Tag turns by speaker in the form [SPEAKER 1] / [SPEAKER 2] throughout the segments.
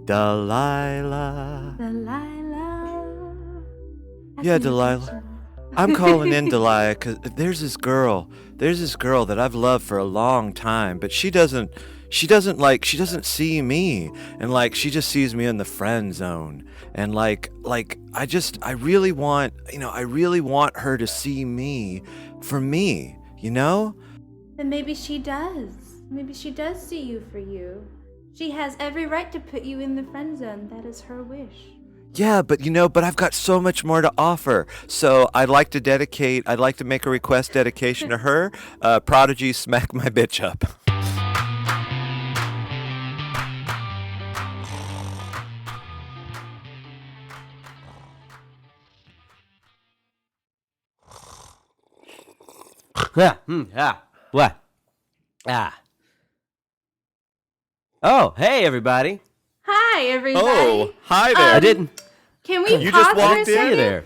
[SPEAKER 1] Delilah.
[SPEAKER 2] Delilah.
[SPEAKER 1] Yeah, Delilah. I'm calling in, Delilah, because there's this girl that I've loved for a long time, but she doesn't see me, and like she just sees me in the friend zone, and I really want her to see me for me, you know?
[SPEAKER 2] Then maybe she does. Maybe she does see you for you. She has every right to put you in the friend zone. That is her wish.
[SPEAKER 1] Yeah, but I've got so much more to offer. So I'd like to make a request dedication to her. Prodigy, smack my bitch up.
[SPEAKER 3] What? Oh, hey, everybody.
[SPEAKER 2] Hi, everybody.
[SPEAKER 1] Oh, hi there.
[SPEAKER 3] I didn't
[SPEAKER 2] Can we
[SPEAKER 1] You
[SPEAKER 2] pause
[SPEAKER 1] just
[SPEAKER 2] for
[SPEAKER 1] walked
[SPEAKER 2] a
[SPEAKER 1] in?
[SPEAKER 3] see you
[SPEAKER 2] second?
[SPEAKER 3] there.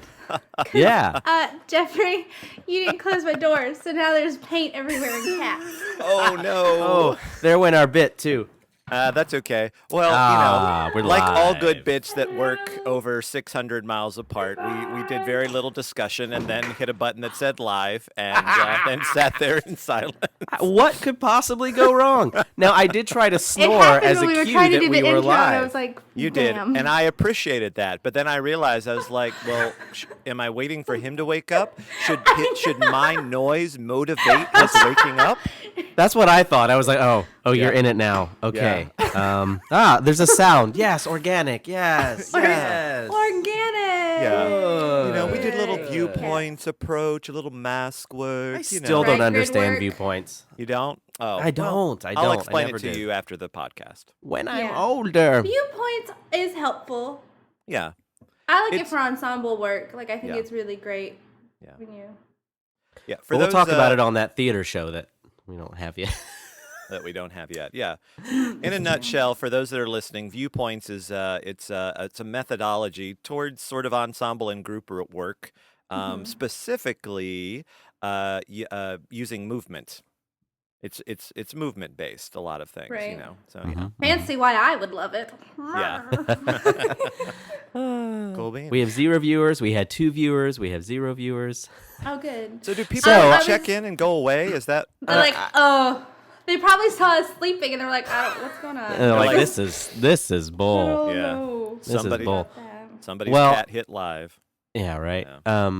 [SPEAKER 3] Yeah.
[SPEAKER 2] Jeffrey, you didn't close my door, so now there's paint everywhere and cats.
[SPEAKER 1] Oh no.
[SPEAKER 3] Oh, there went our bit, too.
[SPEAKER 1] That's okay. Well,
[SPEAKER 3] we're
[SPEAKER 1] like all
[SPEAKER 3] live.
[SPEAKER 1] good bits that work over 600 miles apart, we did very little discussion and then hit a button that said live and then sat there in silence.
[SPEAKER 3] What could possibly go wrong? Now, I did try to
[SPEAKER 2] It
[SPEAKER 3] snore
[SPEAKER 2] happened
[SPEAKER 3] as a
[SPEAKER 2] when we were
[SPEAKER 3] cue
[SPEAKER 2] trying to
[SPEAKER 3] that
[SPEAKER 2] do
[SPEAKER 3] we
[SPEAKER 2] the
[SPEAKER 3] were
[SPEAKER 2] intro, and I
[SPEAKER 3] live.
[SPEAKER 2] was like,
[SPEAKER 1] You did,
[SPEAKER 2] damn.
[SPEAKER 1] and I appreciated that. But then I realized, I was like, well, am I waiting for him to wake up? Should my noise motivate his waking up?
[SPEAKER 3] That's what I thought. I was like, oh,
[SPEAKER 1] Yeah.
[SPEAKER 3] you're in it now. Okay. There's a sound. Yes, organic. Yes. Yes.
[SPEAKER 2] Organic.
[SPEAKER 1] Yeah. We did a little
[SPEAKER 3] Yeah.
[SPEAKER 1] viewpoints approach, a little mask work.
[SPEAKER 3] I still
[SPEAKER 2] Right,
[SPEAKER 3] don't
[SPEAKER 2] grid
[SPEAKER 3] understand
[SPEAKER 2] work.
[SPEAKER 3] viewpoints.
[SPEAKER 1] You don't? Oh,
[SPEAKER 3] I don't. I
[SPEAKER 1] I'll
[SPEAKER 3] don't. I
[SPEAKER 1] explain
[SPEAKER 3] never
[SPEAKER 1] it to
[SPEAKER 3] did.
[SPEAKER 1] you after the podcast.
[SPEAKER 3] When I'm
[SPEAKER 2] Yeah.
[SPEAKER 3] older.
[SPEAKER 2] Viewpoints is helpful.
[SPEAKER 1] Yeah.
[SPEAKER 2] I like it
[SPEAKER 1] It's-
[SPEAKER 2] for ensemble work. Like, I think
[SPEAKER 1] Yeah.
[SPEAKER 2] it's really great.
[SPEAKER 1] Yeah.
[SPEAKER 2] When you...
[SPEAKER 1] Yeah.
[SPEAKER 3] We'll talk about it on that theater show that we don't have yet.
[SPEAKER 1] that we don't have yet. Yeah. In a nutshell, for those that are listening, viewpoints is it's a methodology towards sort of ensemble and group work, specifically using movement. It's movement based. A lot of things,
[SPEAKER 2] Right.
[SPEAKER 1] So
[SPEAKER 2] Fancy why I would love it.
[SPEAKER 1] yeah. Cool beans.
[SPEAKER 3] We have 0 viewers. We had 2 viewers. We have 0 viewers.
[SPEAKER 2] Oh, good.
[SPEAKER 1] So do people
[SPEAKER 2] I
[SPEAKER 1] check
[SPEAKER 2] was-
[SPEAKER 1] in and go away? Is that
[SPEAKER 2] They're like, oh, they probably saw us sleeping, and they're like, what's going on?
[SPEAKER 3] And they're like,
[SPEAKER 1] like-
[SPEAKER 3] this is bull.
[SPEAKER 2] Oh,
[SPEAKER 1] Yeah.
[SPEAKER 2] no.
[SPEAKER 3] This is
[SPEAKER 1] somebody
[SPEAKER 3] bull.
[SPEAKER 1] somebody's
[SPEAKER 3] Well-
[SPEAKER 1] cat hit live?
[SPEAKER 3] Yeah, right.
[SPEAKER 1] Yeah.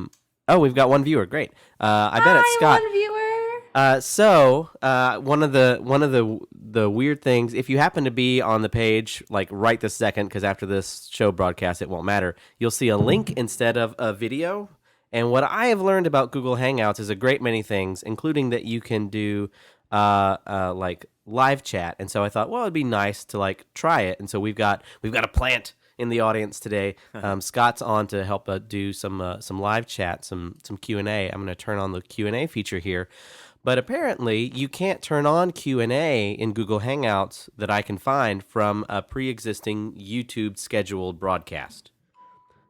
[SPEAKER 3] Oh, we've got 1 viewer. Great. I bet it's
[SPEAKER 2] Hi,
[SPEAKER 3] Scott.
[SPEAKER 2] one viewer.
[SPEAKER 3] One of the weird things, if you happen to be on the page like right this second, because after this show broadcast it won't matter, you'll see a link instead of a video. And what I have learned about Google Hangouts is a great many things, including that you can do like live chat. And so I thought, well, it'd be nice to like try it. And so we've got a plant in the audience today. Scott's on to help do some live chat, some Q&A. I'm going to turn on the Q&A feature here. But apparently, you can't turn on Q&A in Google Hangouts that I can find from a pre-existing YouTube scheduled broadcast.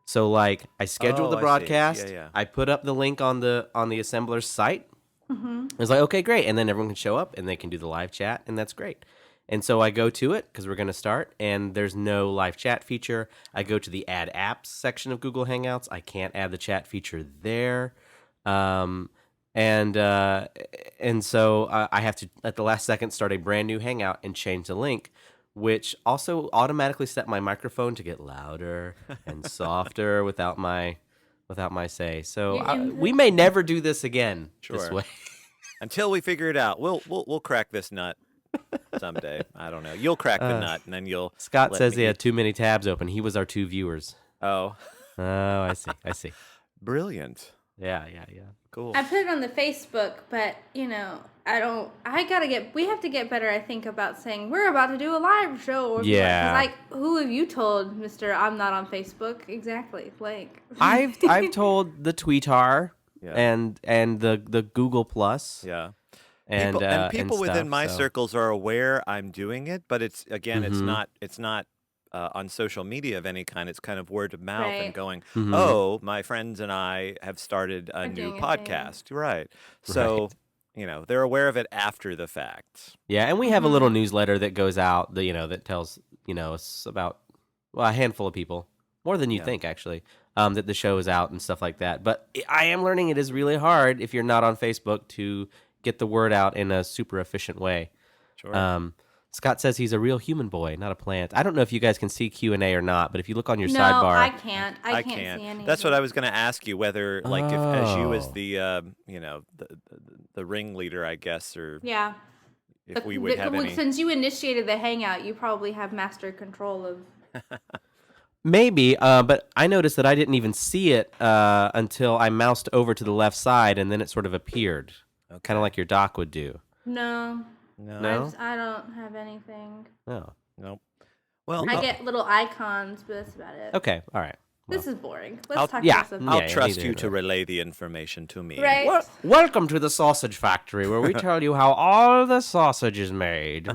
[SPEAKER 3] So, like, I scheduled
[SPEAKER 1] Oh,
[SPEAKER 3] the
[SPEAKER 1] I see.
[SPEAKER 3] broadcast.
[SPEAKER 1] Yeah.
[SPEAKER 3] I put up the link on the assembler's site. It's like, okay, great. And then everyone can show up and they can do the live chat, and that's great. And so I go to it because we're going to start, and there's no live chat feature. I go to the Add Apps section of Google Hangouts. I can't add the chat feature there. And so I have to, at the last second, start a brand new Hangout and change the link, which also automatically set my microphone to get louder and softer without my say. So
[SPEAKER 2] Your input?
[SPEAKER 3] we may never do this again this
[SPEAKER 1] Sure.
[SPEAKER 3] way.
[SPEAKER 1] Until we figure it out, we'll crack this nut someday. I don't know. You'll crack the nut, and then you'll.
[SPEAKER 3] Scott
[SPEAKER 1] let
[SPEAKER 3] says
[SPEAKER 1] me-
[SPEAKER 3] he had too many tabs open. He was our 2 viewers.
[SPEAKER 1] Oh,
[SPEAKER 3] Oh, I see.
[SPEAKER 1] brilliant.
[SPEAKER 3] Yeah.
[SPEAKER 1] Cool.
[SPEAKER 2] I put it on the Facebook, but we have to get better, I think, about saying we're about to do a live show. Or
[SPEAKER 3] Yeah.
[SPEAKER 2] Like, who have you told, Mr. I'm not on Facebook? Exactly. Like,
[SPEAKER 3] I've told the Tweetar
[SPEAKER 1] Yeah.
[SPEAKER 3] and the Google Plus.
[SPEAKER 1] Yeah.
[SPEAKER 3] And
[SPEAKER 1] People within
[SPEAKER 3] stuff,
[SPEAKER 1] my
[SPEAKER 3] so.
[SPEAKER 1] circles are aware I'm doing it, but it's again,
[SPEAKER 3] Mhm.
[SPEAKER 1] it's not on social media of any kind. It's kind of word of mouth and
[SPEAKER 2] Right.
[SPEAKER 1] going,
[SPEAKER 3] Mhm.
[SPEAKER 1] oh, my friends and I have started a
[SPEAKER 2] Are
[SPEAKER 1] new
[SPEAKER 2] doing a thing.
[SPEAKER 1] podcast. Right. So, they're aware of it after the fact.
[SPEAKER 3] Yeah, and we have a little newsletter that goes out that that tells us about a handful of people, more than you think actually, that the show is out and stuff like that. But I am learning it is really hard if you're not on Facebook to get the word out in a super efficient way.
[SPEAKER 1] Sure.
[SPEAKER 3] Scott says he's a real human boy, not a plant. I don't know if you guys can see Q&A or not, but if you look on your
[SPEAKER 2] No,
[SPEAKER 3] sidebar,
[SPEAKER 2] I can't. I can't see any.
[SPEAKER 1] That's
[SPEAKER 2] of
[SPEAKER 1] what
[SPEAKER 2] it.
[SPEAKER 1] I was going to ask you, whether, like, if as you as
[SPEAKER 3] Oh.
[SPEAKER 1] the, the ringleader, I guess, or
[SPEAKER 2] Yeah.
[SPEAKER 1] if we would have any.
[SPEAKER 2] Since you initiated the hangout, you probably have master control of.
[SPEAKER 3] maybe, but I noticed that I didn't even see it until I moused over to the left side, and then it sort of appeared, kind of like your dock would do.
[SPEAKER 2] No.
[SPEAKER 3] No?
[SPEAKER 2] I don't have anything.
[SPEAKER 3] Oh.
[SPEAKER 1] Nope. Well,
[SPEAKER 2] I get little icons, but that's about it.
[SPEAKER 3] Okay, all right.
[SPEAKER 2] This is boring.
[SPEAKER 1] I'll-
[SPEAKER 2] Let's talk
[SPEAKER 3] yeah,
[SPEAKER 2] about something.
[SPEAKER 1] I'll
[SPEAKER 3] yeah,
[SPEAKER 1] trust
[SPEAKER 3] neither
[SPEAKER 1] you
[SPEAKER 3] do
[SPEAKER 1] to
[SPEAKER 3] I.
[SPEAKER 1] relay the information to me.
[SPEAKER 2] Right.
[SPEAKER 3] Welcome to the Sausage Factory, where we tell you how all the sausage is made.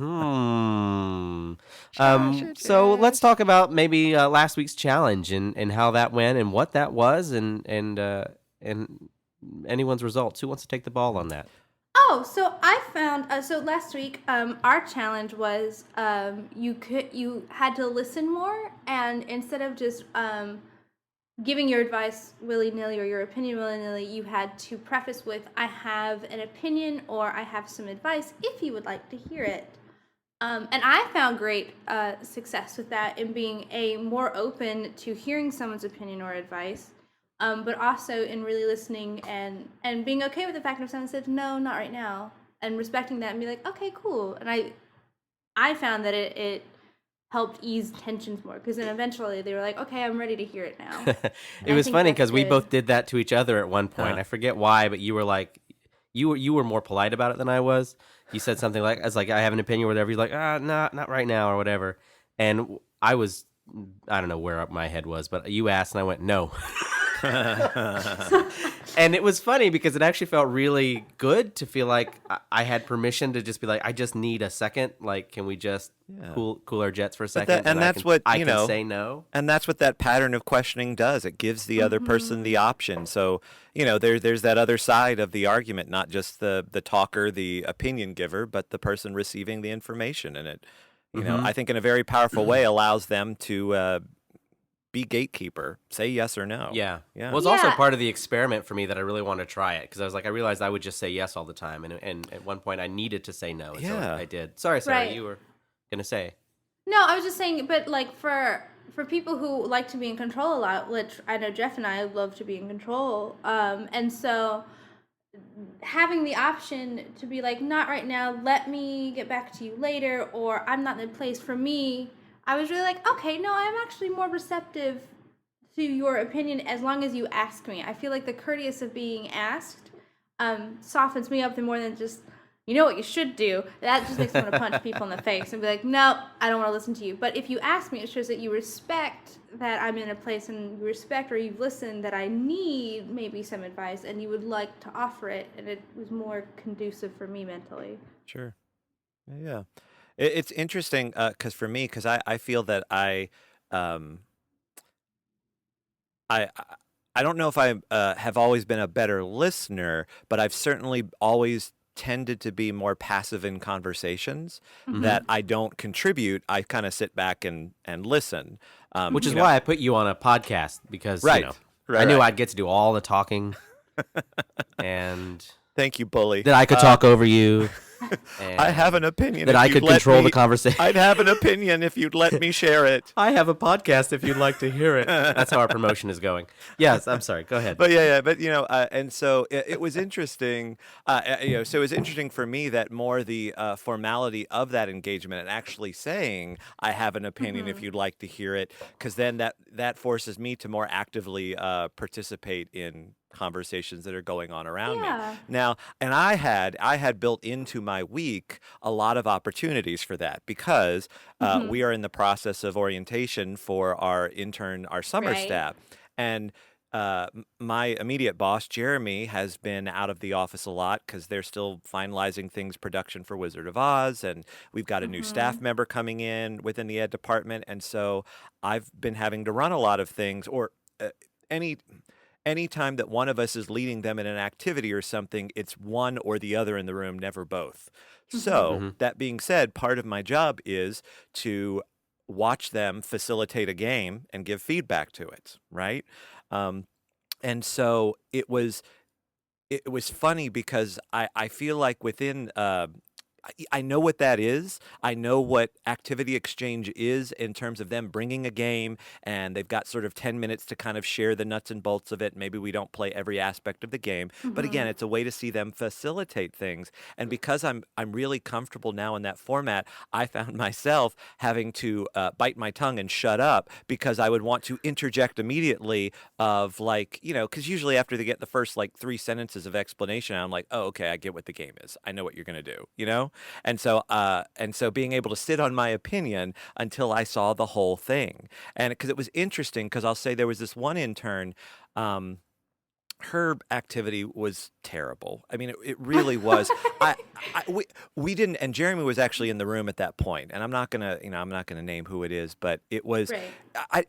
[SPEAKER 3] So let's talk about maybe last week's challenge and how that went and what that was and anyone's results. Who wants to take the ball on that?
[SPEAKER 2] Oh, so I found so last week our challenge was you had to listen more, and instead of just giving your advice willy-nilly or your opinion willy-nilly, you had to preface with I have an opinion or I have some advice if you would like to hear it. And I found great success with that in being more open to hearing someone's opinion or advice. But also in really listening and being okay with the fact that if someone said no, not right now, and respecting that and be like, okay, cool. And I found that it helped ease tensions more, because then eventually they were like, okay, I'm ready to hear it now.
[SPEAKER 3] It was
[SPEAKER 2] think
[SPEAKER 3] funny
[SPEAKER 2] that's
[SPEAKER 3] because we
[SPEAKER 2] good.
[SPEAKER 3] both did that to each other at one point. I forget why, but you were like, you were more polite about it than I was. You said something like, I have an opinion or whatever. You're like, not right now or whatever. And I don't know where my head was, but you asked and I went, no. And it was funny because it actually felt really good to feel like I had permission to just be like, I just need a second. Like, can we just cool our jets for a second? I can say no.
[SPEAKER 1] And that's what that pattern of questioning does. It gives the other person the option. So, there's that other side of the argument, not just the talker, the opinion giver, but the person receiving the information. And it, I think in a very powerful way allows them to be gatekeeper, say yes or no.
[SPEAKER 3] Yeah.
[SPEAKER 1] Yeah.
[SPEAKER 3] Well, it was also
[SPEAKER 2] Yeah.
[SPEAKER 3] part of the experiment for me that I really wanted to try it because I realized I would just say yes all the time. And at one point I needed to say no. And so
[SPEAKER 1] Yeah.
[SPEAKER 3] I did. Sorry, Sarah,
[SPEAKER 2] Right.
[SPEAKER 3] you were going to say.
[SPEAKER 2] No, I was just saying, but like for people who like to be in control a lot, which I know Jeff and I love to be in control, and so having the option to be like, not right now, let me get back to you later, or I'm not in a place, for me, I was really like, okay, no, I'm actually more receptive to your opinion as long as you ask me. I feel like the courteous of being asked softens me up more than just, you know what you should do. That just makes me want to punch people in the face and be like, no, I don't want to listen to you. But if you ask me, it shows that you respect that I'm in a place, and you respect or you've listened that I need maybe some advice and you would like to offer it, and it was more conducive for me mentally.
[SPEAKER 1] Sure. Yeah. It's interesting because for me, because I feel that um, I don't know if I have always been a better listener, but I've certainly always tended to be more passive in conversations, that I don't contribute. I kind of sit back and listen.
[SPEAKER 3] Which is why I put you on a podcast because
[SPEAKER 1] Right.
[SPEAKER 3] I knew
[SPEAKER 1] right.
[SPEAKER 3] I'd get to do all the talking and
[SPEAKER 1] Thank you, bully.
[SPEAKER 3] that I could talk over you. And
[SPEAKER 1] I have an opinion.
[SPEAKER 3] that
[SPEAKER 1] if
[SPEAKER 3] I
[SPEAKER 1] you'd
[SPEAKER 3] could
[SPEAKER 1] let
[SPEAKER 3] control
[SPEAKER 1] me-
[SPEAKER 3] the conversation.
[SPEAKER 1] I'd have an opinion if you'd let me share it.
[SPEAKER 3] I have a podcast if you'd like to hear it. That's how our promotion is going. Yes, I'm sorry. Go ahead.
[SPEAKER 1] But but and so it was interesting. So it was interesting for me that more the formality of that engagement and actually saying I have an opinion if you'd like to hear it, because then that forces me to more actively participate in conversations that are going on around me
[SPEAKER 2] Yeah.
[SPEAKER 1] now. And I had built into my week a lot of opportunities for that, because we are in the process of orientation for our summer
[SPEAKER 2] Right.
[SPEAKER 1] staff, and my immediate boss, Jeremy, has been out of the office a lot because they're still finalizing things, production for Wizard of Oz, and we've got a new staff member coming in within the ed department, and so I've been having to run a lot of things, or any time that one of us is leading them in an activity or something, it's one or the other in the room, never both. So that being said, part of my job is to watch them facilitate a game and give feedback to it, right? Um, and so it was funny because I feel like within I know what that is. I know what activity exchange is in terms of them bringing a game, and they've got sort of 10 minutes to kind of share the nuts and bolts of it. Maybe we don't play every aspect of the game, but again,
[SPEAKER 2] Mhm.
[SPEAKER 1] it's a way to see them facilitate things. And because I'm really comfortable now in that format, I found myself having to bite my tongue and shut up because I would want to interject immediately of like, because usually after they get the first like 3 sentences of explanation, I'm like, oh, okay, I get what the game is. I know what you're gonna do. And so being able to sit on my opinion until I saw the whole thing, and because it was interesting, because I'll say there was this one intern. Um, her activity was terrible. I mean, it really was. We didn't, and Jeremy was actually in the room at that point, and I'm not gonna name who it is, but it was,
[SPEAKER 2] Right.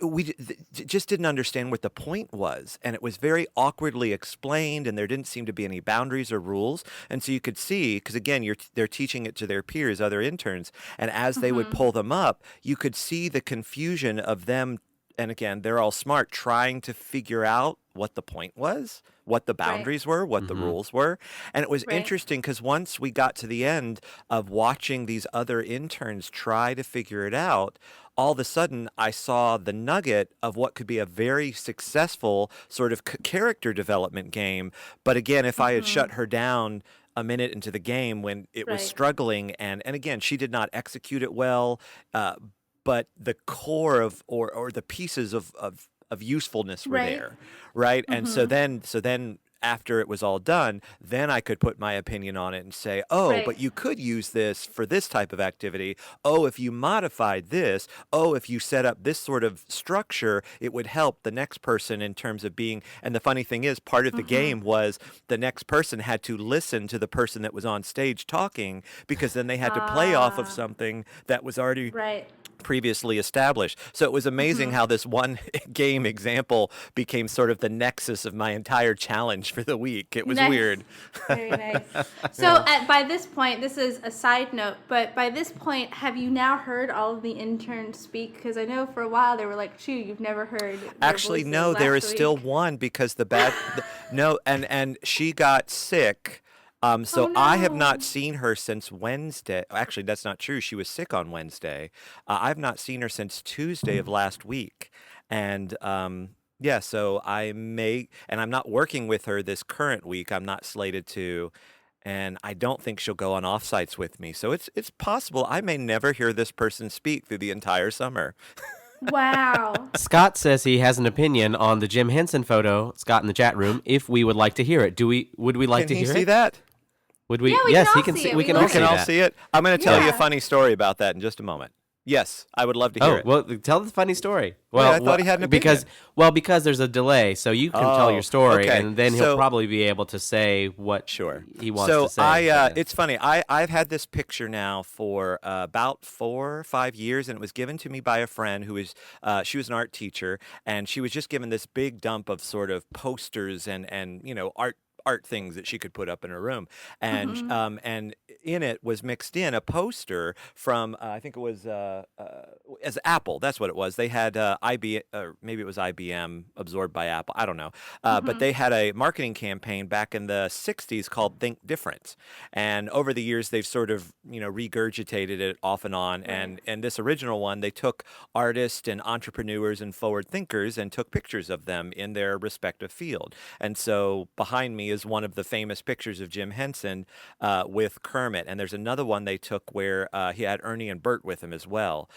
[SPEAKER 1] just didn't understand what the point was, and it was very awkwardly explained, and there didn't seem to be any boundaries or rules, and so you could see, because again, they're teaching it to their peers, other interns, and as they would
[SPEAKER 2] Mhm.
[SPEAKER 1] pull them up, you could see the confusion of them. And again, they're all smart, trying to figure out what the point was, what the
[SPEAKER 2] Right.
[SPEAKER 1] boundaries were, what the
[SPEAKER 3] Mm-hmm.
[SPEAKER 1] rules were. And it was
[SPEAKER 2] Right.
[SPEAKER 1] interesting because once we got to the end of watching these other interns try to figure it out, all of a sudden I saw the nugget of what could be a very successful sort of character development game. But again, if I had
[SPEAKER 2] Mhm.
[SPEAKER 1] shut her down a minute into the game when it was
[SPEAKER 2] Right.
[SPEAKER 1] struggling, and again, she did not execute it well, uh, but the core of or the pieces of usefulness were
[SPEAKER 2] Right.
[SPEAKER 1] there, right? And so
[SPEAKER 2] Mhm.
[SPEAKER 1] then after it was all done, then I could put my opinion on it and say, oh,
[SPEAKER 2] Right.
[SPEAKER 1] but you could use this for this type of activity. Oh, if you modified this, oh, if you set up this sort of structure, it would help the next person in terms of being. And the funny thing is, part of the
[SPEAKER 2] Mhm.
[SPEAKER 1] game was the next person had to listen to the person that was on stage talking, because then they had to play off of
[SPEAKER 2] Ah.
[SPEAKER 1] something that was already
[SPEAKER 2] Right.
[SPEAKER 1] previously established. So it was amazing
[SPEAKER 2] Mhm.
[SPEAKER 1] how this one game example became sort of the nexus of my entire challenge for the week. It was
[SPEAKER 2] Nice.
[SPEAKER 1] weird.
[SPEAKER 2] Very nice.
[SPEAKER 3] Yeah.
[SPEAKER 2] So, by this point, this is a side note, but by this point, have you now heard all of the interns speak? Because I know for a while they were like, "Shoo, you've never heard their
[SPEAKER 1] Actually,
[SPEAKER 2] voices
[SPEAKER 1] no, there is
[SPEAKER 2] last
[SPEAKER 1] still
[SPEAKER 2] week."
[SPEAKER 1] one because no, and she got sick.
[SPEAKER 2] Oh
[SPEAKER 1] So I have not
[SPEAKER 2] no.
[SPEAKER 1] seen her since Wednesday. Actually, that's not true. She was sick on Wednesday. I've not seen her since Tuesday of last week. And yeah, so and I'm not working with her this current week. I'm not slated to. And I don't think she'll go on offsites with me. So it's possible I may never hear this person speak through the entire summer.
[SPEAKER 2] Wow.
[SPEAKER 3] Scott says he has an opinion on the Jim Henson photo. Scott in the chat room. If we would like to hear it, would we like
[SPEAKER 1] Can
[SPEAKER 3] to
[SPEAKER 1] he
[SPEAKER 3] hear
[SPEAKER 1] see
[SPEAKER 3] it?
[SPEAKER 1] that?
[SPEAKER 3] Would
[SPEAKER 2] Yeah,
[SPEAKER 3] we?
[SPEAKER 2] we can
[SPEAKER 3] Yes, he
[SPEAKER 2] all
[SPEAKER 3] can
[SPEAKER 2] see
[SPEAKER 3] see.
[SPEAKER 2] it.
[SPEAKER 3] We
[SPEAKER 2] We
[SPEAKER 3] can
[SPEAKER 1] We
[SPEAKER 3] all
[SPEAKER 2] look
[SPEAKER 3] see
[SPEAKER 1] can all
[SPEAKER 3] that.
[SPEAKER 1] see it. I'm going to tell you a
[SPEAKER 2] Yeah.
[SPEAKER 1] funny story about that in just a moment. Yes, I would love to hear
[SPEAKER 3] Oh
[SPEAKER 1] it.
[SPEAKER 3] well, tell the funny story.
[SPEAKER 1] Wait,
[SPEAKER 3] Well,
[SPEAKER 1] I thought he had an
[SPEAKER 3] because
[SPEAKER 1] opinion.
[SPEAKER 3] because there's a delay, so you can tell your
[SPEAKER 1] Oh,
[SPEAKER 3] story,
[SPEAKER 1] okay.
[SPEAKER 3] and then he'll
[SPEAKER 1] So,
[SPEAKER 3] probably be able to say what
[SPEAKER 1] sure.
[SPEAKER 3] he wants
[SPEAKER 1] So
[SPEAKER 3] to say. I guess.
[SPEAKER 1] it's funny. I've had this picture now for about 4 or 5 years, and it was given to me by a friend who is she was an art teacher, and she was just given this big dump of sort of posters and art things that she could put up in her room,
[SPEAKER 2] Mhm.
[SPEAKER 1] and in it was mixed in a poster from I think it was as Apple. That's what it was. They had or maybe it was IBM absorbed by Apple. I don't know, but
[SPEAKER 2] Mhm.
[SPEAKER 1] they had a marketing campaign back in the '60s called Think Different, and over the years they've sort of regurgitated it off and on.
[SPEAKER 2] Right.
[SPEAKER 1] And this original one, they took artists and entrepreneurs and forward thinkers and took pictures of them in their respective field. And so behind me is one of the famous pictures of Jim Henson with Kermit. And there's another one they took where he had Ernie and Bert with him as well.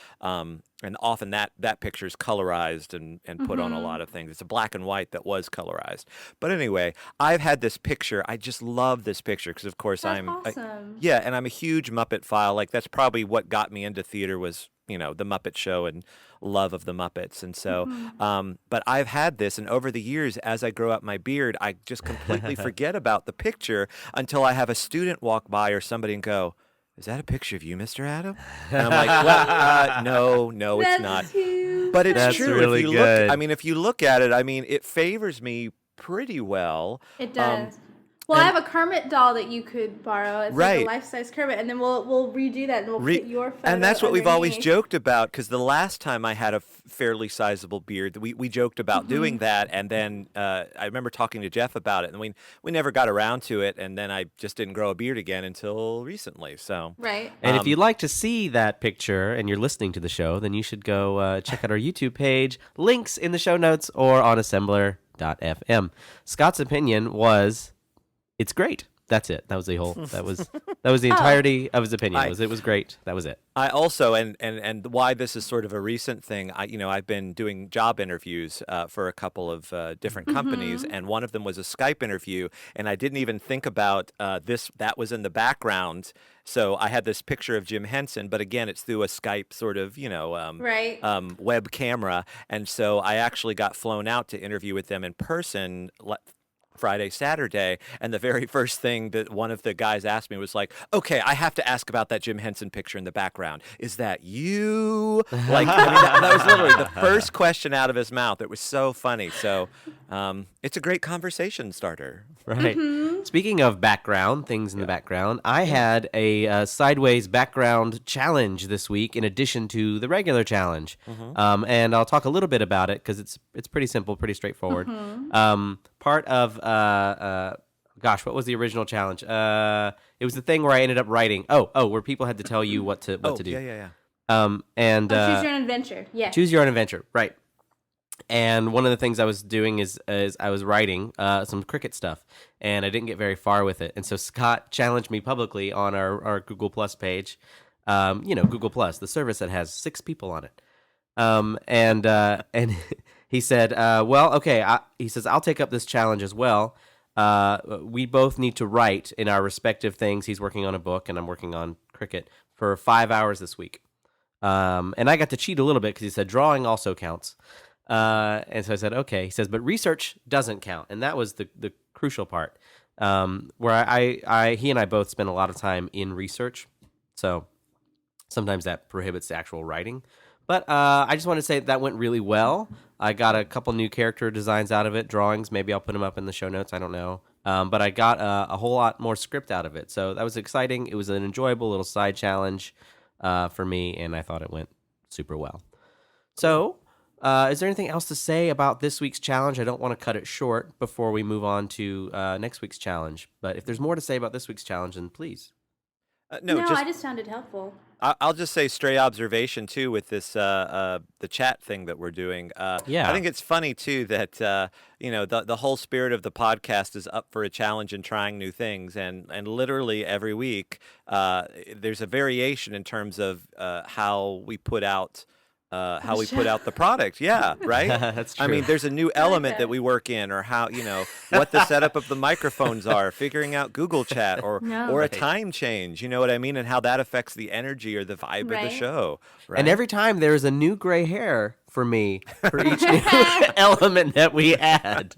[SPEAKER 1] And often that picture is colorized and put on a lot
[SPEAKER 2] Mhm.
[SPEAKER 1] of things. It's a black and white that was colorized. But anyway, I've had this picture. I just love this picture because, of course,
[SPEAKER 2] That's awesome.
[SPEAKER 1] yeah, and I'm a huge Muppet file. Like that's probably what got me into theater was the Muppet Show and love of the Muppets. And so,
[SPEAKER 2] Mhm.
[SPEAKER 1] but I've had this, and over the years, as I grow out my beard, I just completely forget about the picture until I have a student walk by or somebody and go, "Is that a picture of you, Mr. Adam?" And I'm like, "Well, no, it's not."
[SPEAKER 2] That's too
[SPEAKER 1] But it's
[SPEAKER 3] That's
[SPEAKER 1] true.
[SPEAKER 3] really good.
[SPEAKER 1] If you look at it, I mean, it favors me pretty well.
[SPEAKER 2] It
[SPEAKER 1] Um,
[SPEAKER 2] does. Well, I have a Kermit doll that you could borrow. It's like
[SPEAKER 1] Right.
[SPEAKER 2] a life-size Kermit, and then we'll redo that and we'll put your photo.
[SPEAKER 1] And that's what we've always
[SPEAKER 2] underneath.
[SPEAKER 1] joked about, because the last time I had a fairly sizable beard, we joked about doing that, and then I remember talking to Jeff about it, and we never got around to it, and then I just didn't grow a beard again until recently. So
[SPEAKER 2] Right.
[SPEAKER 3] And if you'd like to see that picture and you're listening to the show, then you should go check out our YouTube page. Links in the show notes or on assembler.fm. Scott's opinion was, it's great. That's it. That was the whole. That was the entirety of his opinion. It was great. That was it.
[SPEAKER 1] I also, and why this is sort of a recent thing, I've been doing job interviews for a couple of different companies, and one of them was a Skype interview, and I didn't even think about this. That was in the background, so I had this picture of Jim Henson, but again, it's through a Skype sort of,
[SPEAKER 2] Right.
[SPEAKER 1] web camera, and so I actually got flown out to interview with them in person Friday, Saturday, and the very first thing that one of the guys asked me was like, "Okay, I have to ask about that Jim Henson picture in the background. Is that you?" Like, that was literally the first question out of his mouth. It was so funny. So, it's a great conversation starter.
[SPEAKER 3] Right. Speaking of background, things in the background, I had a sideways background challenge this week in addition to the regular challenge. And I'll talk a little bit about it because it's pretty simple, pretty straightforward. Part of, gosh, what was the original challenge? It was the thing where I ended up writing, where people had to tell you what to do.
[SPEAKER 1] Yeah.
[SPEAKER 3] And
[SPEAKER 2] Choose your own adventure. Yeah.
[SPEAKER 3] choose your own adventure, right? And one of the things I was doing is I was writing some cricket stuff, and I didn't get very far with it. And so Scott challenged me publicly on our Google Plus page. Google Plus, the service that has 6 people on it. And he said, he says, I'll take up this challenge as well. We both need to write in our respective things. He's working on a book, and I'm working on cricket for 5 hours this week. And I got to cheat a little bit because he said drawing also counts. And so I said, okay. He says, but research doesn't count. And that was the crucial part, where he and I both spend a lot of time in research. So sometimes that prohibits the actual writing. But I just want to say that went really well. I got a couple new character designs out of it, drawings. Maybe I'll put them up in the show notes. I don't know. But I got a whole lot more script out of it. So that was exciting. It was an enjoyable little side challenge for me, and I thought it went super well. So is there anything else to say about this week's challenge? I don't want to cut it short before we move on to next week's challenge. But if there's more to say about this week's challenge, then please.
[SPEAKER 2] No, I just found it helpful.
[SPEAKER 1] I'll just say stray observation too with this the chat thing that we're doing.
[SPEAKER 3] Yeah.
[SPEAKER 1] I think it's funny too that the whole spirit of the podcast is up for a challenge and trying new things, and literally every week there's a variation in terms of how we put out. The product. Yeah, right?
[SPEAKER 3] That's true.
[SPEAKER 1] I mean, there's a new element that we work in, or how, what the setup of the microphones are, figuring out Google Chat, or a time change, you know what I mean? And how that affects the energy or the vibe of the show. Right?
[SPEAKER 3] And every time there's a new gray hair for me for each new element that we add.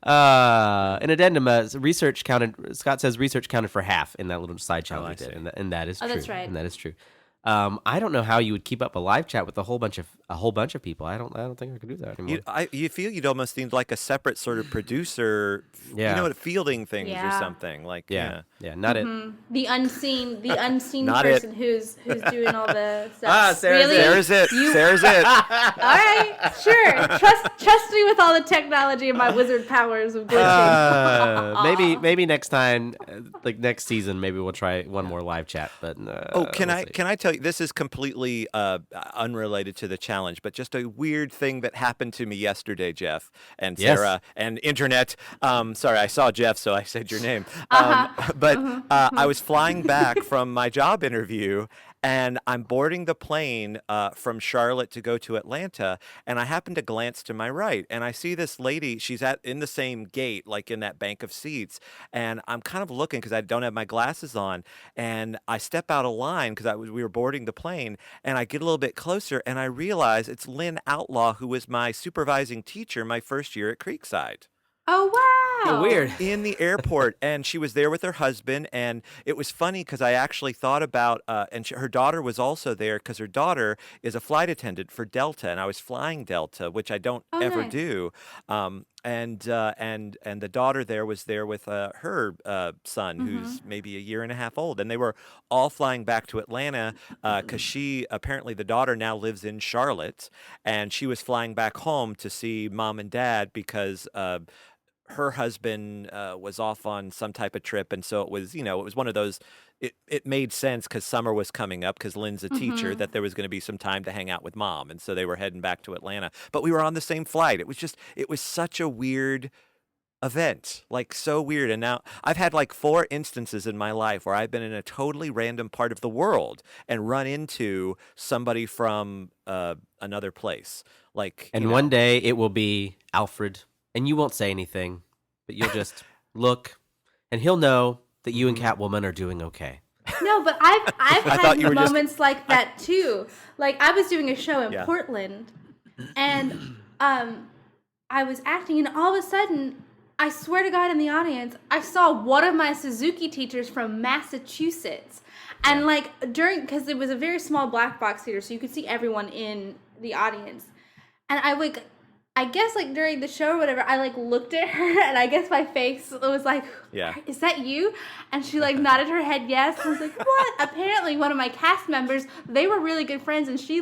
[SPEAKER 3] An addendum, research counted. Scott says research counted for half in that little side challenge we did, and that is true.
[SPEAKER 2] That's right.
[SPEAKER 3] And that is true. I don't know how you would keep up a live chat with a whole bunch of people. I don't think I could do that anymore.
[SPEAKER 1] You feel you'd almost need like a separate sort of producer, fielding things or something like.
[SPEAKER 3] Yeah, not it.
[SPEAKER 2] The unseen
[SPEAKER 1] Not
[SPEAKER 2] person who's doing all the stuff.
[SPEAKER 3] Sarah's
[SPEAKER 2] really?
[SPEAKER 1] Sarah's it. Sarah's it.
[SPEAKER 2] All right, sure. Trust me with all the technology and my wizard powers of glitching.
[SPEAKER 3] Maybe next time, like next season, maybe we'll try one more live chat. But
[SPEAKER 1] can
[SPEAKER 3] we'll
[SPEAKER 1] I
[SPEAKER 3] see.
[SPEAKER 1] can I tell you, this is completely unrelated to the challenge, but just a weird thing that happened to me yesterday, Jeff and Sarah and internet. Sorry, I saw Jeff, so I said your name. I was flying back from my job interview, and I'm boarding the plane from Charlotte to go to Atlanta, and I happen to glance to my right, and I see this lady. She's in the same gate, like in that bank of seats, and I'm kind of looking because I don't have my glasses on, and I step out of line because we were boarding the plane, and I get a little bit closer, and I realize it's Lynn Outlaw, who was my supervising teacher my first year at Creekside.
[SPEAKER 2] Oh, wow.
[SPEAKER 3] Weird.
[SPEAKER 1] In the airport, and she was there with her husband, and it was funny because I actually thought about, her daughter was also there because her daughter is a flight attendant for Delta, and I was flying Delta, which I don't ever
[SPEAKER 2] nice.
[SPEAKER 1] do. and the daughter there was there with her son,
[SPEAKER 2] Mm-hmm.
[SPEAKER 1] who's maybe a year and a half old, and they were all flying back to Atlanta because she apparently the daughter now lives in Charlotte, and she was flying back home to see mom and dad because her husband was off on some type of trip, and so it was, it was one of those. It made sense because summer was coming up because Lynn's a teacher
[SPEAKER 2] Mm-hmm.
[SPEAKER 1] that there was going to be some time to hang out with mom, and so they were heading back to Atlanta. But we were on the same flight. It was such a weird event, like so weird. And now I've had like 4 instances in my life where I've been in a totally random part of the world and run into somebody from another place. Like,
[SPEAKER 3] And one day it will be Alfred, and you won't say anything, but you'll just look, and he'll know that you and Catwoman are doing okay.
[SPEAKER 2] No, but I've
[SPEAKER 1] I
[SPEAKER 2] had
[SPEAKER 1] thought you were just-
[SPEAKER 2] moments like that too. Like I was doing a show in
[SPEAKER 1] Yeah.
[SPEAKER 2] Portland, and I was acting, and all of a sudden, I swear to God, in the audience, I saw one of my Suzuki teachers from Massachusetts, and because it was a very small black box theater, so you could see everyone in the audience, and I guess during the show or whatever, I looked at her, and I guess my face was like,
[SPEAKER 1] Yeah.
[SPEAKER 2] "Is that you?" And she nodded her head yes. I was like, "What?" Apparently, one of my cast members, they were really good friends, and she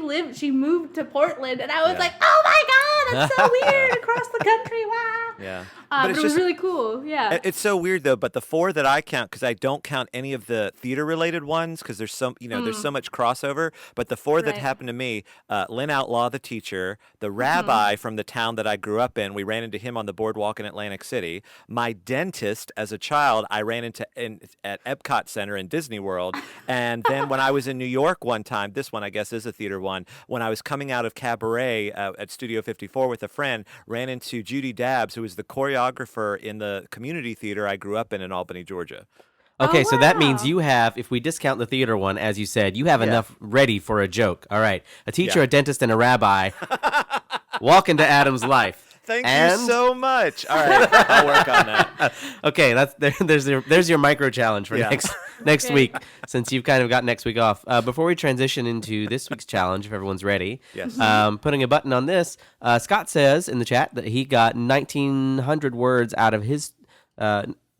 [SPEAKER 2] moved to Portland, and I was
[SPEAKER 1] Yeah.
[SPEAKER 2] like, "Oh my God, that's so weird across the country!" Wow.
[SPEAKER 1] Yeah.
[SPEAKER 2] But
[SPEAKER 1] it's
[SPEAKER 2] it was
[SPEAKER 1] just-
[SPEAKER 2] really cool. Yeah.
[SPEAKER 1] It's so weird though, but the 4 that I count, because I don't count any of the theater related ones, because there's there's so much crossover. But the 4 that
[SPEAKER 2] Right.
[SPEAKER 1] happened to me, Lynn Outlaw, the teacher, the rabbi from the town that I grew up in, we ran into him on the boardwalk in Atlantic City. My dentist, as a child, I ran into at Epcot Center in Disney World, and then when I was in New York one time, this one I guess is a theater one. When I was coming out of Cabaret at Studio 54 with a friend, ran into Judy Dabbs, who was the choreographer in the community theater I grew up in Albany, Georgia.
[SPEAKER 3] Okay, so that means
[SPEAKER 2] wow.
[SPEAKER 3] you have, if we discount the theater one, as you said, you have
[SPEAKER 1] Yeah.
[SPEAKER 3] enough ready for a joke. All right. A teacher,
[SPEAKER 1] Yeah.
[SPEAKER 3] a dentist, and a rabbi walk into Adam's life.
[SPEAKER 1] Thank
[SPEAKER 3] And-
[SPEAKER 1] you so much. All right, I'll work on that.
[SPEAKER 3] Okay, there's your micro challenge for
[SPEAKER 1] Yeah.
[SPEAKER 3] next
[SPEAKER 2] Okay.
[SPEAKER 3] week, since you've kind of got next week off. Before we transition into this week's challenge, if everyone's ready,
[SPEAKER 1] Yes.
[SPEAKER 3] putting a button on this, Scott says in the chat that he got 1,900 words out of his.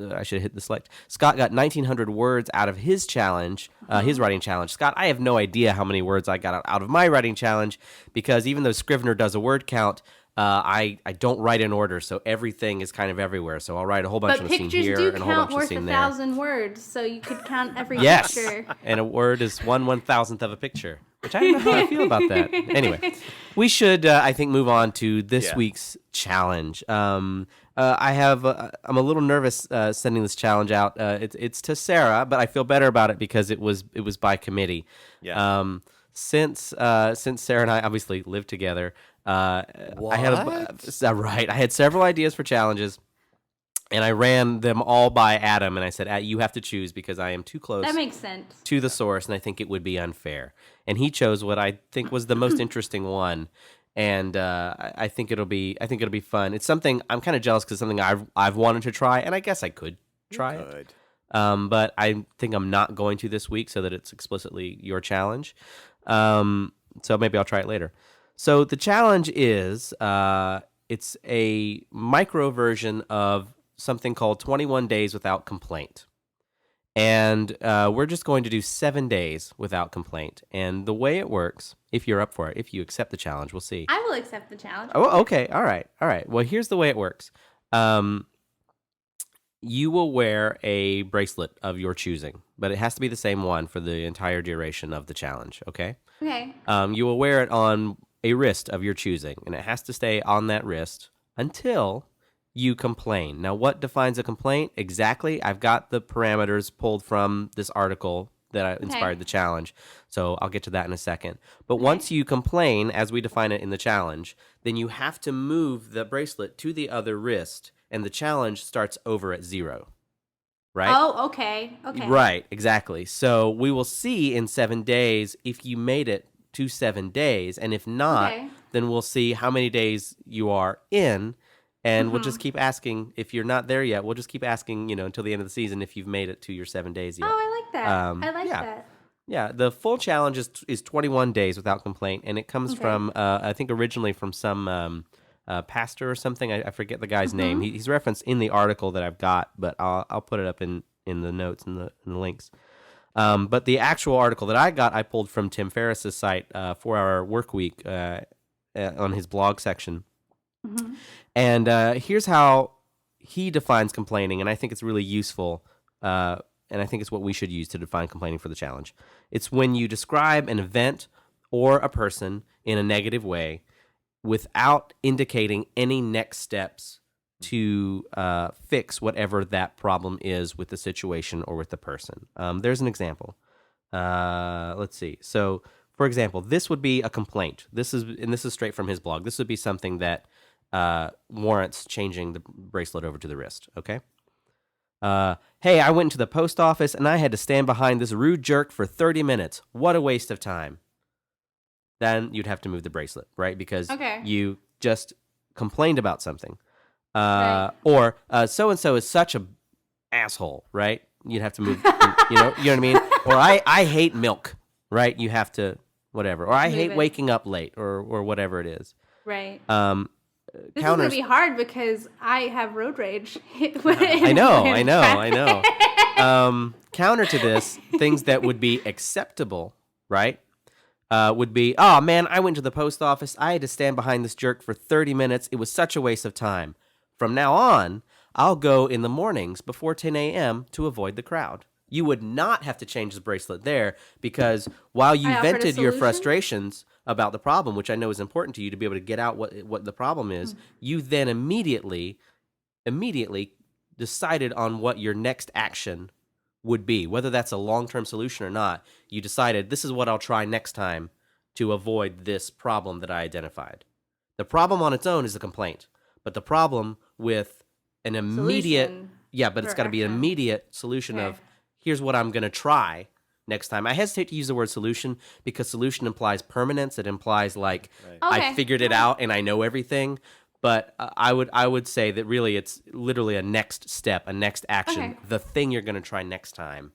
[SPEAKER 3] I should have hit the select. Scott got 1,900 words out of his challenge, his writing challenge. Scott, I have no idea how many words I got out of my writing challenge, because even though Scrivener does a word count, I don't write in order, so everything is kind of everywhere. So I'll write a whole bunch
[SPEAKER 2] But
[SPEAKER 3] of a scene
[SPEAKER 2] pictures
[SPEAKER 3] here
[SPEAKER 2] do
[SPEAKER 3] and a whole
[SPEAKER 2] count
[SPEAKER 3] bunch of a
[SPEAKER 2] worth
[SPEAKER 3] scene there.
[SPEAKER 2] 1,000 words, so you could count every
[SPEAKER 3] Yes,
[SPEAKER 2] picture.
[SPEAKER 3] and a word is 1/1000th of a picture, which I don't know how I feel about that. Anyway, we should, I think, move on to this
[SPEAKER 1] Yeah.
[SPEAKER 3] week's challenge. I'm a little nervous sending this challenge out. It's to Sarah, but I feel better about it because it was by committee.
[SPEAKER 1] Yeah.
[SPEAKER 3] Since Sarah and I obviously live together, I had several ideas for challenges, and I ran them all by Adam, and I said, you have to choose because I am too close
[SPEAKER 2] That makes sense.
[SPEAKER 3] to the source, and I think it would be unfair. And he chose what I think was the most interesting one, and I think it'll be fun. It's something I'm kind of jealous because something I've wanted to try, and I guess I could try it.
[SPEAKER 1] Good.
[SPEAKER 3] But I think I'm not going to this week so that it's explicitly your challenge. So maybe I'll try it later. So the challenge is it's a micro version of something called 21 Days Without Complaint. And we're just going to do 7 days without complaint. And the way it works, if you're up for it, if you accept the challenge, we'll see.
[SPEAKER 2] I will accept the challenge.
[SPEAKER 3] Oh, okay. All right. Well, here's the way it works. You will wear a bracelet of your choosing, but it has to be the same one for the entire duration of the challenge, okay?
[SPEAKER 2] Okay.
[SPEAKER 3] You will wear it on a wrist of your choosing, and it has to stay on that wrist until you complain. Now, what defines a complaint exactly? I've got the parameters pulled from this article that inspired the challenge, so I'll get to that in a second. But once you complain, as we define it in the challenge, then you have to move the bracelet to the other wrist, and the challenge starts over at 0. Right?
[SPEAKER 2] Oh, okay. Okay.
[SPEAKER 3] Right, exactly. So we will see in 7 days if you made it to 7 days, and if not,
[SPEAKER 2] Okay.
[SPEAKER 3] then we'll see how many days you are in, and we'll just keep asking. If you're not there yet, we'll just keep asking, until the end of the season if you've made it to your 7 days yet.
[SPEAKER 2] Oh, I like that. I like
[SPEAKER 3] yeah.
[SPEAKER 2] that.
[SPEAKER 3] Yeah, the full challenge is 21 days without complaint, and it comes
[SPEAKER 2] Okay.
[SPEAKER 3] from, I think originally from some pastor or something. I forget the guy's name. He's referenced in the article that I've got, but I'll put it up in the notes and the links. But the actual article that I got, I pulled from Tim Ferriss's site, 4 Hour Work Week, on his blog section. And here's how he defines complaining, and I think it's really useful, and I think it's what we should use to define complaining for the challenge. It's when you describe an event or a person in a negative way without indicating any next steps to fix whatever that problem is with the situation or with the person. There's an example. Let's see. So, for example, this would be a complaint. This is straight from his blog. This would be something that warrants changing the bracelet over to the wrist. Okay. Hey, I went into the post office and I had to stand behind this rude jerk for 30 minutes. What a waste of time. Then you'd have to move the bracelet, right? Because you just complained about something. Or so-and-so is such a asshole, right? You'd have to move, you know what I mean? Or I hate milk, right? You have to, whatever. Or I hate waking up late or whatever it is.
[SPEAKER 2] Right. This is going to be hard because I have road rage.
[SPEAKER 3] I know. Counter to this, things that would be acceptable, right? Would be, oh man, I went to the post office. I had to stand behind this jerk for 30 minutes. It was such a waste of time. From now on, I'll go in the mornings before 10 a.m. to avoid the crowd. You would not have to change the bracelet there because while you vented your frustrations about the problem, which I know is important to you to be able to get out what the problem is, you then immediately decided on what your next action would be, whether that's a long-term solution or not. You decided this is what I'll try next time to avoid this problem that I identified. The problem on its own is a complaint, but the problem with an immediate it's got to be an immediate solution of here's what I'm going to try next time. I hesitate to use the word solution because solution implies permanence. It implies like I figured it out and I know everything. But I would say that really it's literally a next step, a next action, the thing you're going to try next time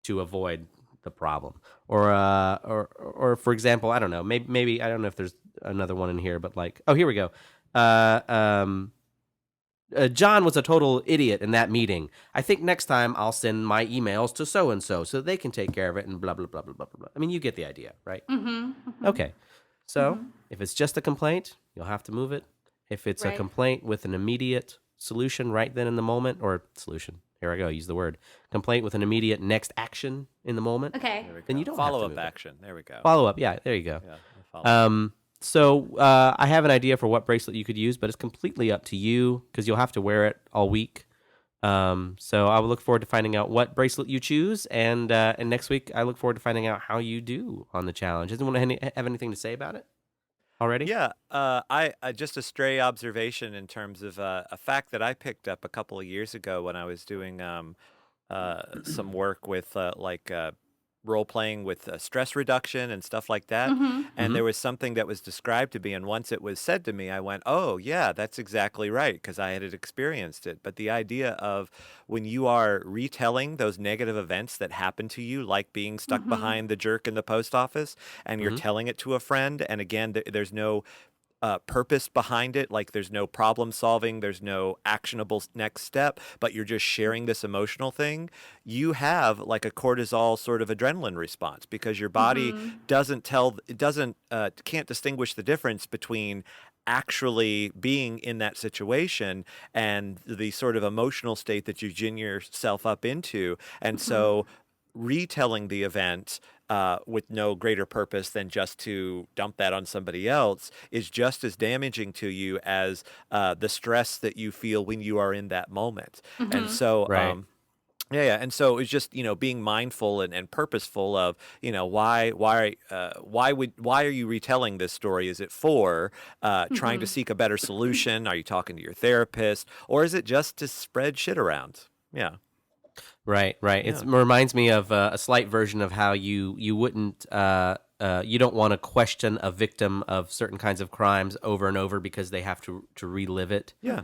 [SPEAKER 3] to avoid the problem. Or for example, I don't know, maybe I don't know if there's another one in here, but like, oh, here we go. John was a total idiot in that meeting. I think next time I'll send my emails to so-and-so so they can take care of it and blah, blah, blah, blah, blah, blah. I mean, you get the idea, right? Okay. So if it's just a complaint, you'll have to move it. If it's a complaint with an immediate solution right then in the moment, or solution, here I go, use the word, complaint with an immediate next action in the moment, then you don't
[SPEAKER 1] follow-up action. There we go.
[SPEAKER 3] Follow-up, yeah, there you go. Yeah, so I have an idea for what bracelet you could use, but it's completely up to you because you'll have to wear it all week. So I will look forward to finding out what bracelet you choose, and next week I look forward to finding out how you do on the challenge. Does anyone have anything to say about it already?
[SPEAKER 1] Yeah, I just a stray observation in terms of a fact that I picked up a couple of years ago when I was doing some work with role playing with stress reduction and stuff like that. And there was something that was described to me, and once it was said to me, I went, oh yeah, that's exactly right, because I had experienced it. But the idea of when you are retelling those negative events that happened to you, like being stuck behind the jerk in the post office, and you're telling it to a friend, and again, there's no purpose behind it, like there's no problem solving, there's no actionable next step, but you're just sharing this emotional thing, you have like a cortisol sort of adrenaline response because your body can't distinguish the difference between actually being in that situation and the sort of emotional state that you gin yourself up into. And so retelling the event with no greater purpose than just to dump that on somebody else is just as damaging to you as the stress that you feel when you are in that moment. And so, and so it's just, being mindful and purposeful of, why are you retelling this story? Is it for trying to seek a better solution? Are you talking to your therapist, or is it just to spread shit around? Yeah.
[SPEAKER 3] Right. Yeah. It reminds me of a slight version of how you wouldn't you don't want to question a victim of certain kinds of crimes over and over because they have to relive it.
[SPEAKER 1] Yeah.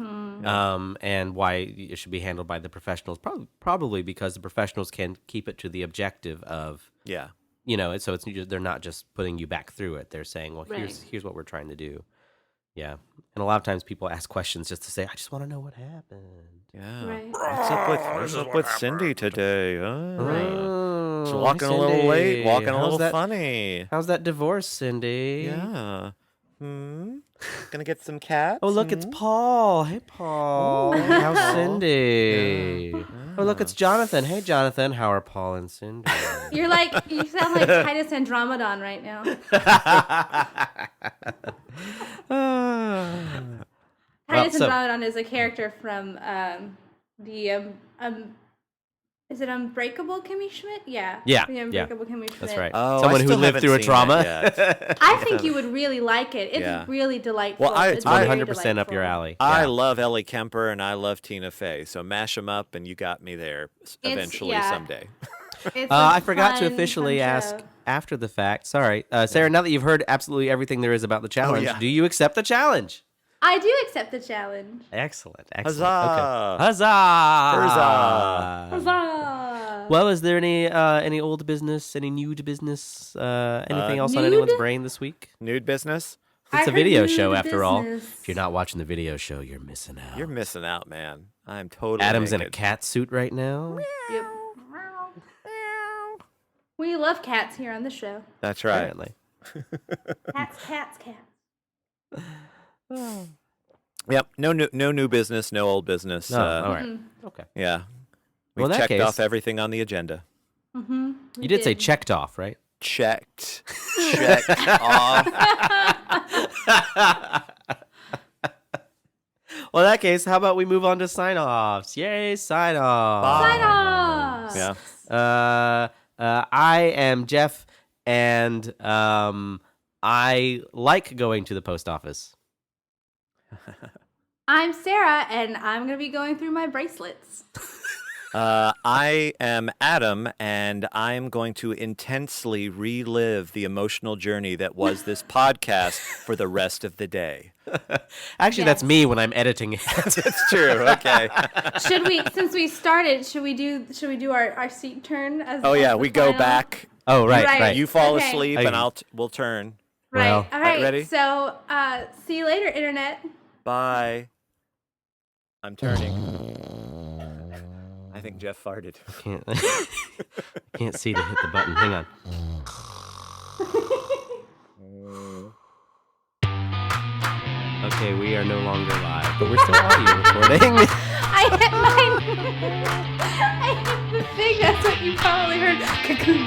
[SPEAKER 3] And why it should be handled by the professionals. Probably because the professionals can keep it to the objective of so they're not just putting you back through it. They're saying, well, here's what we're trying to do. Yeah. And a lot of times people ask questions just to say, I just want to know what happened.
[SPEAKER 1] Yeah.
[SPEAKER 2] Right.
[SPEAKER 1] What's up with Cindy today?
[SPEAKER 2] Right.
[SPEAKER 1] She's
[SPEAKER 3] Oh,
[SPEAKER 1] walking
[SPEAKER 3] hey,
[SPEAKER 1] a little late,
[SPEAKER 3] Cindy.
[SPEAKER 1] walking a
[SPEAKER 3] How's
[SPEAKER 1] little
[SPEAKER 3] that,
[SPEAKER 1] funny.
[SPEAKER 3] How's that divorce, Cindy?
[SPEAKER 1] Yeah. Gonna get some cats?
[SPEAKER 3] Oh, look, it's Paul. Hey, Paul.
[SPEAKER 1] Ooh,
[SPEAKER 3] How's
[SPEAKER 1] Paul.
[SPEAKER 3] Cindy?
[SPEAKER 1] Yeah.
[SPEAKER 3] Oh, look, it's Jonathan. Hey, Jonathan. How are Paul and Cindy?
[SPEAKER 2] You sound like Titus Andromedon right now. Titus
[SPEAKER 3] so-
[SPEAKER 2] Andromedon is a character from the is it Unbreakable Kimmy Schmidt? Yeah.
[SPEAKER 3] Yeah,
[SPEAKER 2] The
[SPEAKER 3] yeah.
[SPEAKER 2] Unbreakable Kimmy Schmidt.
[SPEAKER 3] That's right.
[SPEAKER 1] Oh,
[SPEAKER 3] Someone
[SPEAKER 1] I
[SPEAKER 3] who
[SPEAKER 1] still
[SPEAKER 3] lived
[SPEAKER 1] haven't
[SPEAKER 3] through a
[SPEAKER 1] seen
[SPEAKER 3] trauma.
[SPEAKER 1] that yet.
[SPEAKER 2] I think you would really like it. It's
[SPEAKER 1] Yeah.
[SPEAKER 2] really delightful.
[SPEAKER 1] Well, I-
[SPEAKER 2] It's
[SPEAKER 3] It's
[SPEAKER 1] I-
[SPEAKER 2] very
[SPEAKER 3] 100% up your
[SPEAKER 2] delightful.
[SPEAKER 3] alley.
[SPEAKER 1] I
[SPEAKER 3] Yeah.
[SPEAKER 1] love Ellie Kemper and I love Tina Fey, so mash them up and you got me there eventually
[SPEAKER 2] yeah.
[SPEAKER 1] someday.
[SPEAKER 2] It's a
[SPEAKER 3] I forgot to
[SPEAKER 2] fun,
[SPEAKER 3] officially
[SPEAKER 2] fun
[SPEAKER 3] ask
[SPEAKER 2] show.
[SPEAKER 3] after the fact. Sorry. Sarah, now that you've heard absolutely everything there is about the challenge,
[SPEAKER 1] yeah.
[SPEAKER 3] do you accept the challenge?
[SPEAKER 2] I do accept the challenge.
[SPEAKER 3] Excellent.
[SPEAKER 1] Huzzah!
[SPEAKER 3] Okay. Huzzah!
[SPEAKER 1] Huzzah!
[SPEAKER 2] Huzzah!
[SPEAKER 3] Well, is there any old business, any nude business, anything else on
[SPEAKER 2] Nude?
[SPEAKER 3] anyone's brain this week?
[SPEAKER 1] Nude business?
[SPEAKER 2] I
[SPEAKER 3] It's a
[SPEAKER 2] heard
[SPEAKER 3] video
[SPEAKER 2] nude
[SPEAKER 3] show after all.
[SPEAKER 2] business.
[SPEAKER 3] If you're not watching the video show, you're missing out.
[SPEAKER 1] You're missing out, man. I'm totally
[SPEAKER 3] Adam's in a
[SPEAKER 1] naked.
[SPEAKER 3] cat suit right now.
[SPEAKER 2] Yep. We love cats here on the show.
[SPEAKER 1] That's right.
[SPEAKER 3] Apparently.
[SPEAKER 2] Cats.
[SPEAKER 1] Yep. No new business, no old business.
[SPEAKER 3] No, all right.
[SPEAKER 2] Mm-hmm.
[SPEAKER 3] Okay.
[SPEAKER 1] Yeah. We've
[SPEAKER 3] Well, in that
[SPEAKER 1] checked
[SPEAKER 3] case-
[SPEAKER 1] off everything on the agenda.
[SPEAKER 2] Mm-hmm.
[SPEAKER 3] You did say checked off, right?
[SPEAKER 1] Checked off.
[SPEAKER 3] Well, in that case, how about we move on to sign-offs? Yay, sign-offs.
[SPEAKER 2] Sign off.
[SPEAKER 1] Yeah.
[SPEAKER 3] I am Jeff, and I like going to the post office.
[SPEAKER 2] I'm Sarah, and I'm gonna be going through my bracelets.
[SPEAKER 1] I am Adam, and I'm going to intensely relive the emotional journey that was this podcast for the rest of the day.
[SPEAKER 3] Actually, that's
[SPEAKER 2] Yes.
[SPEAKER 3] me when I'm editing it.
[SPEAKER 1] That's true. Okay.
[SPEAKER 2] Should we, since we started, should we do our seat turn? As
[SPEAKER 1] Oh
[SPEAKER 2] as
[SPEAKER 1] yeah,
[SPEAKER 2] the
[SPEAKER 1] we go
[SPEAKER 2] final?
[SPEAKER 1] back.
[SPEAKER 3] Oh, right,
[SPEAKER 2] Right.
[SPEAKER 3] right.
[SPEAKER 1] You fall
[SPEAKER 2] Okay.
[SPEAKER 1] asleep,
[SPEAKER 3] Hey.
[SPEAKER 1] and we'll turn.
[SPEAKER 2] Right.
[SPEAKER 3] Well,
[SPEAKER 2] All right.
[SPEAKER 1] ready?
[SPEAKER 2] So, see you later, internet.
[SPEAKER 1] Bye. I'm turning. I think Jeff farted.
[SPEAKER 3] Can't, can't see to hit the button. Hang on. Okay, we are no longer live, but we're still audio recording.
[SPEAKER 2] I hit mine. I hit the thing. That's what you probably heard.
[SPEAKER 3] Cocoon.